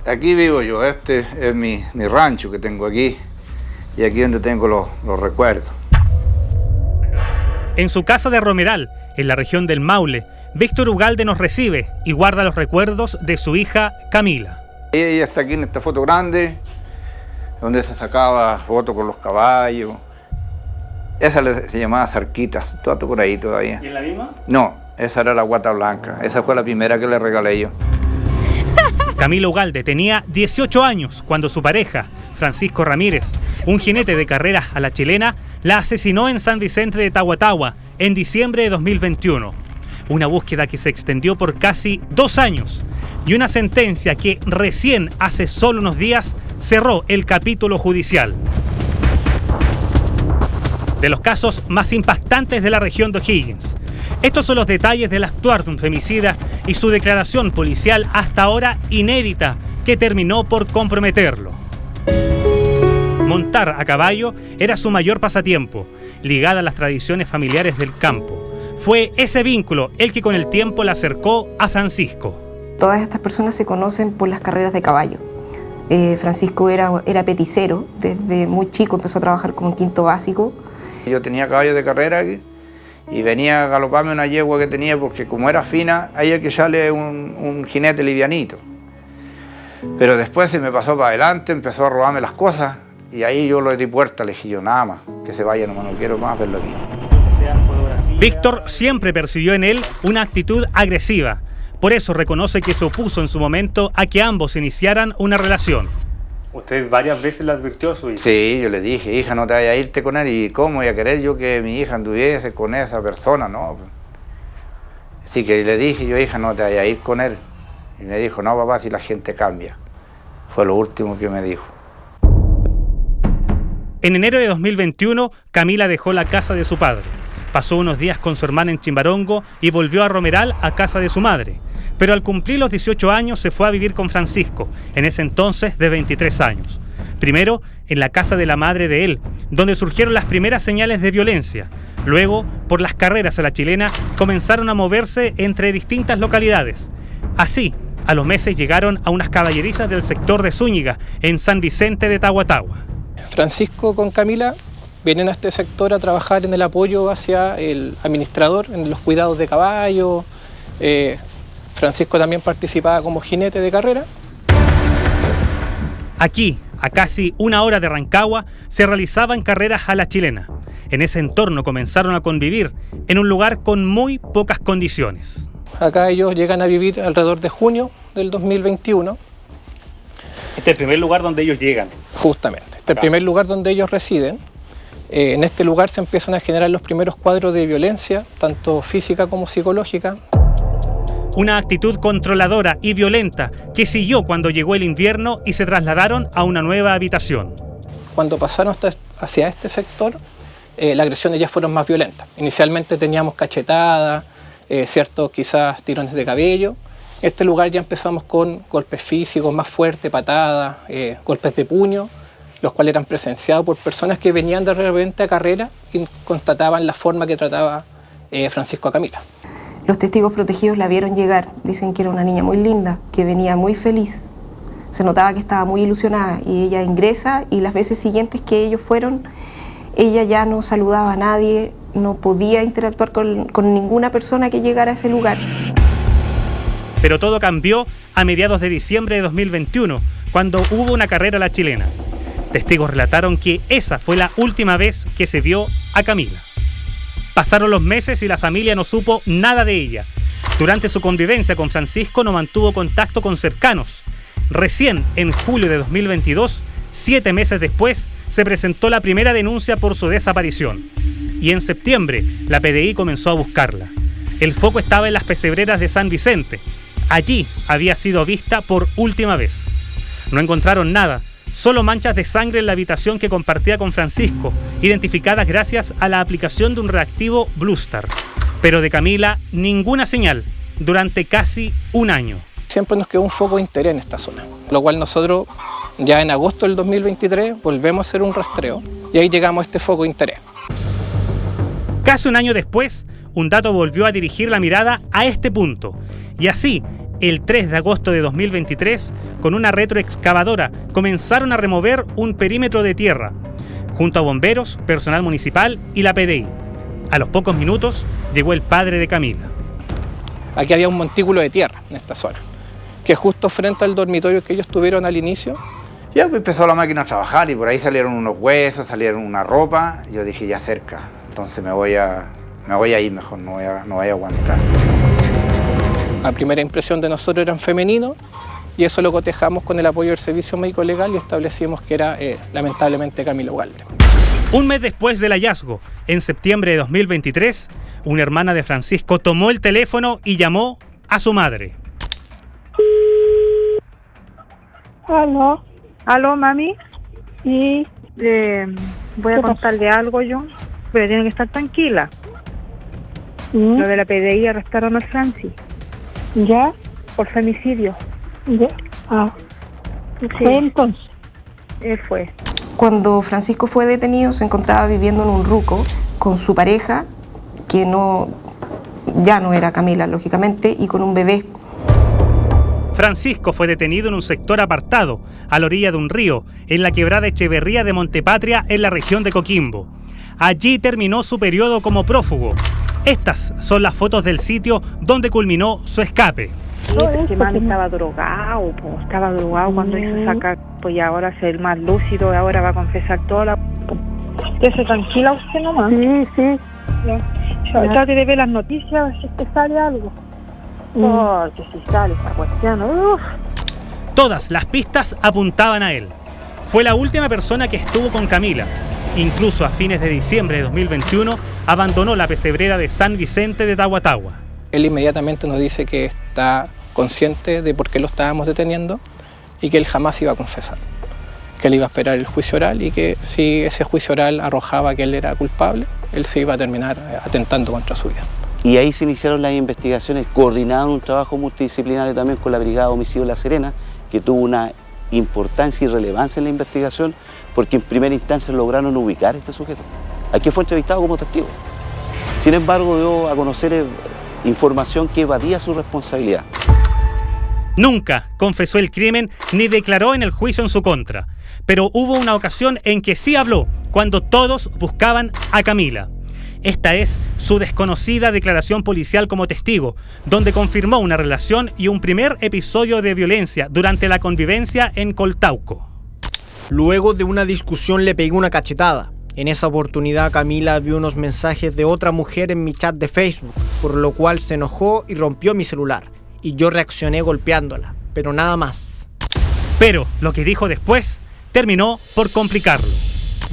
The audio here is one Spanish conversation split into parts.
Aquí vivo yo, este es mi rancho que tengo aquí y aquí donde tengo los recuerdos. En su casa de Romeral, en la región del Maule, Víctor Ugalde nos recibe y guarda los recuerdos de su hija Camila. Ella está aquí en esta foto grande, donde se sacaba fotos con los caballos. Esa se llamaba Zarquitas, todo por ahí todavía. ¿Y en la misma? No, esa era la Guata Blanca, esa fue la primera que le regalé yo. Camila Ugalde tenía 18 años cuando su pareja, Francisco Ramírez, un jinete de carreras a la chilena, la asesinó en San Vicente de Tagua en diciembre de 2021. Una búsqueda que se extendió por casi 2 años y una sentencia que recién hace solo unos días cerró el capítulo judicial. De los casos más impactantes de la región de O'Higgins. Estos son los detalles del actuar de un femicida y su declaración policial hasta ahora inédita que terminó por comprometerlo. Montar a caballo era su mayor pasatiempo, ligada a las tradiciones familiares del campo. Fue ese vínculo el que con el tiempo la acercó a Francisco. Todas estas personas se conocen por las carreras de caballo. Francisco era peticero, desde muy chico empezó a trabajar como en quinto básico. Yo tenía caballos de carrera aquí y venía a galoparme una yegua que tenía porque como era fina, ahí hay que echarle un jinete livianito. Pero después se me pasó para adelante, empezó a robarme las cosas y ahí yo le di puerta, le dije yo nada más, que se vaya nomás, no quiero más verlo aquí. Víctor siempre percibió en él una actitud agresiva. Por eso reconoce que se opuso en su momento a que ambos iniciaran una relación. ¿Usted varias veces le advirtió a su hija? Sí, yo le dije, hija, no te vayas a irte con él. ¿Y cómo voy a querer yo que mi hija anduviese con esa persona? No. Así que le dije yo, hija, no te vayas a ir con él. Y me dijo, no, papá, si la gente cambia. Fue lo último que me dijo. En enero de 2021, Camila dejó la casa de su padre. Pasó unos días con su hermana en Chimbarongo y volvió a Romeral a casa de su madre. Pero al cumplir los 18 años se fue a vivir con Francisco, en ese entonces de 23 años. Primero en la casa de la madre de él, donde surgieron las primeras señales de violencia. Luego, por las carreras a la chilena, comenzaron a moverse entre distintas localidades. Así, a los meses llegaron a unas caballerizas del sector de Zúñiga, en San Vicente de Tagua. Francisco con Camila vienen a este sector a trabajar en el apoyo hacia el administrador, en los cuidados de caballo. Francisco también participaba como jinete de carrera. Aquí, a casi 1 hora de Rancagua, se realizaban carreras a la chilena. En ese entorno comenzaron a convivir en un lugar con muy pocas condiciones. Acá ellos llegan a vivir alrededor de junio del 2021. Este es el primer lugar donde ellos llegan. Justamente, este es el primer lugar donde ellos residen. En este lugar se empiezan a generar los primeros cuadros de violencia, tanto física como psicológica. Una actitud controladora y violenta que siguió cuando llegó el invierno y se trasladaron a una nueva habitación. Cuando pasaron hacia este sector, las agresiones ya fueron más violentas. Inicialmente teníamos cachetadas, quizás tirones de cabello. En este lugar ya empezamos con golpes físicos más fuertes, patadas, golpes de puño, los cuales eran presenciados por personas que venían de repente a carrera y constataban la forma que trataba Francisco a Camila. Los testigos protegidos la vieron llegar, dicen que era una niña muy linda, que venía muy feliz. Se notaba que estaba muy ilusionada y ella ingresa y las veces siguientes que ellos fueron, ella ya no saludaba a nadie, no podía interactuar con ninguna persona que llegara a ese lugar. Pero todo cambió a mediados de diciembre de 2021, cuando hubo una carrera a la chilena. Testigos relataron que esa fue la última vez que se vio a Camila. Pasaron los meses y la familia no supo nada de ella. Durante su convivencia con Francisco no mantuvo contacto con cercanos. Recién en julio de 2022, 7 meses después, se presentó la primera denuncia por su desaparición. Y en septiembre, la PDI comenzó a buscarla. El foco estaba en las pesebreras de San Vicente. Allí había sido vista por última vez. No encontraron nada, solo manchas de sangre en la habitación que compartía con Francisco, identificadas gracias a la aplicación de un reactivo Bluestar. Pero de Camila, ninguna señal durante casi 1 año. Siempre nos quedó un foco de interés en esta zona, lo cual nosotros ya en agosto del 2023 volvemos a hacer un rastreo y ahí llegamos a este foco de interés. Casi 1 año después, un dato volvió a dirigir la mirada a este punto. Y así, el 3 de agosto de 2023, con una retroexcavadora, comenzaron a remover un perímetro de tierra, junto a bomberos, personal municipal y la PDI. A los pocos minutos llegó el padre de Camila. Aquí había un montículo de tierra en esta zona, que justo frente al dormitorio que ellos tuvieron al inicio. Ya pues empezó la máquina a trabajar y por ahí salieron unos huesos, salieron una ropa. Yo dije, ya cerca, entonces me voy a ir mejor, no voy a aguantar. La primera impresión de nosotros eran femeninos y eso lo cotejamos con el apoyo del servicio médico legal y establecimos que era lamentablemente Camila Ugalde. Un mes después del hallazgo, en septiembre de 2023, una hermana de Francisco tomó el teléfono y llamó a su madre. Aló, mami. Sí, voy a contarle algo yo, pero tiene que estar tranquila. Lo de la PDI arrestaron al Francis. ¿Ya? Por femicidio. ¿Ya? Ah. Sí. ¿Fue entonces? Él fue. Cuando Francisco fue detenido se encontraba viviendo en un ruco con su pareja, que ya no era Camila, lógicamente, y con un bebé. Francisco fue detenido en un sector apartado, a la orilla de un río, en la quebrada Echeverría de Montepatria, en la región de Coquimbo. Allí terminó su periodo como prófugo. Estas son las fotos del sitio donde culminó su escape. Este man estaba drogado cuando hizo sacar, pues y ahora es el más lúcido, ahora va a confesar toda la... ¿Se tranquila usted nomás? Sí. Trate de ver las noticias, a ver si te sale algo. Porque si sale esa cuestión, Todas las pistas apuntaban a él. Fue la última persona que estuvo con Camila. Incluso a fines de diciembre de 2021 abandonó la pesebrera de San Vicente de Tahuatahua. Él inmediatamente nos dice que está consciente de por qué lo estábamos deteniendo y que él jamás iba a confesar, que él iba a esperar el juicio oral y que si ese juicio oral arrojaba que él era culpable, él se iba a terminar atentando contra su vida. Y ahí se iniciaron las investigaciones, coordinaron un trabajo multidisciplinario también con la Brigada de Homicidio de La Serena, que tuvo una importancia y relevancia en la investigación, porque en primera instancia lograron ubicar a este sujeto. Aquí fue entrevistado como testigo. Sin embargo, dio a conocer información que evadía su responsabilidad. Nunca confesó el crimen ni declaró en el juicio en su contra. Pero hubo una ocasión en que sí habló, cuando todos buscaban a Camila. Esta es su desconocida declaración policial como testigo, donde confirmó una relación y un primer episodio de violencia durante la convivencia en Coltauco. Luego de una discusión le pegué una cachetada. En esa oportunidad Camila vio unos mensajes de otra mujer en mi chat de Facebook, por lo cual se enojó y rompió mi celular. Y yo reaccioné golpeándola, pero nada más. Pero lo que dijo después terminó por complicarlo.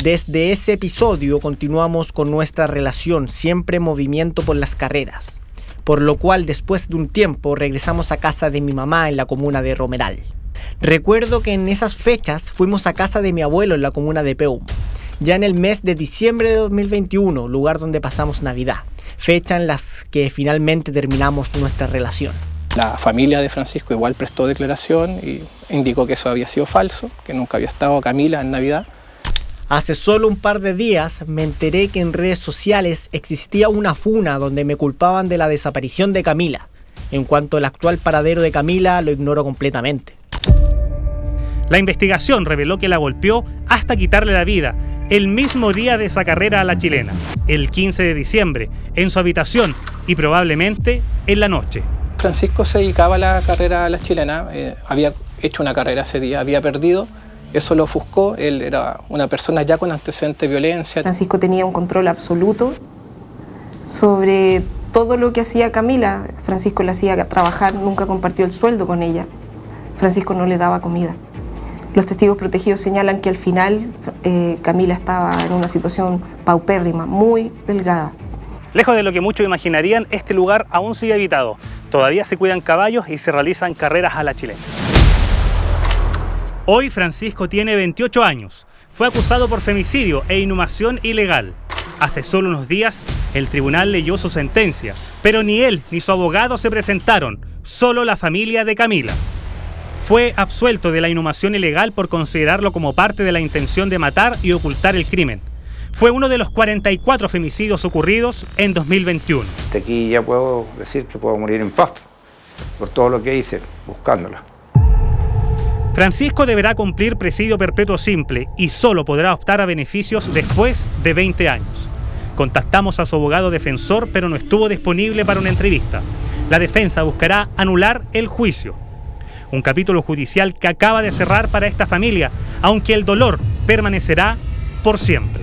Desde ese episodio continuamos con nuestra relación, siempre en movimiento por las carreras. Por lo cual después de un tiempo regresamos a casa de mi mamá en la comuna de Romeral. Recuerdo que en esas fechas fuimos a casa de mi abuelo en la comuna de Peum. Ya en el mes de diciembre de 2021, lugar donde pasamos Navidad, fecha en las que finalmente terminamos nuestra relación. La familia de Francisco igual prestó declaración y indicó que eso había sido falso, que nunca había estado Camila en Navidad. Hace solo un par de días me enteré que en redes sociales existía una funa donde me culpaban de la desaparición de Camila. En cuanto al actual paradero de Camila, lo ignoro completamente. La investigación reveló que la golpeó hasta quitarle la vida el mismo día de esa carrera a la chilena, el 15 de diciembre, en su habitación y probablemente en la noche. Francisco se dedicaba a la carrera a la chilena, había hecho una carrera ese día, había perdido, eso lo ofuscó, él era una persona ya con antecedentes de violencia. Francisco tenía un control absoluto sobre todo lo que hacía Camila. Francisco la hacía trabajar, nunca compartió el sueldo con ella. Francisco no le daba comida. Los testigos protegidos señalan que al final Camila estaba en una situación paupérrima, muy delgada. Lejos de lo que muchos imaginarían, este lugar aún sigue habitado. Todavía se cuidan caballos y se realizan carreras a la chilena. Hoy Francisco tiene 28 años. Fue acusado por femicidio e inhumación ilegal. Hace solo unos días, el tribunal leyó su sentencia, pero ni él ni su abogado se presentaron, solo la familia de Camila. Fue absuelto de la inhumación ilegal por considerarlo como parte de la intención de matar y ocultar el crimen. Fue uno de los 44 femicidios ocurridos en 2021. De aquí ya puedo decir que puedo morir en paz. por todo lo que hice buscándola. Francisco deberá cumplir presidio perpetuo simple y solo podrá optar a beneficios después de 20 años. Contactamos a su abogado defensor, pero no estuvo disponible para una entrevista. La defensa buscará anular el juicio. Un capítulo judicial que acaba de cerrar para esta familia, aunque el dolor permanecerá por siempre.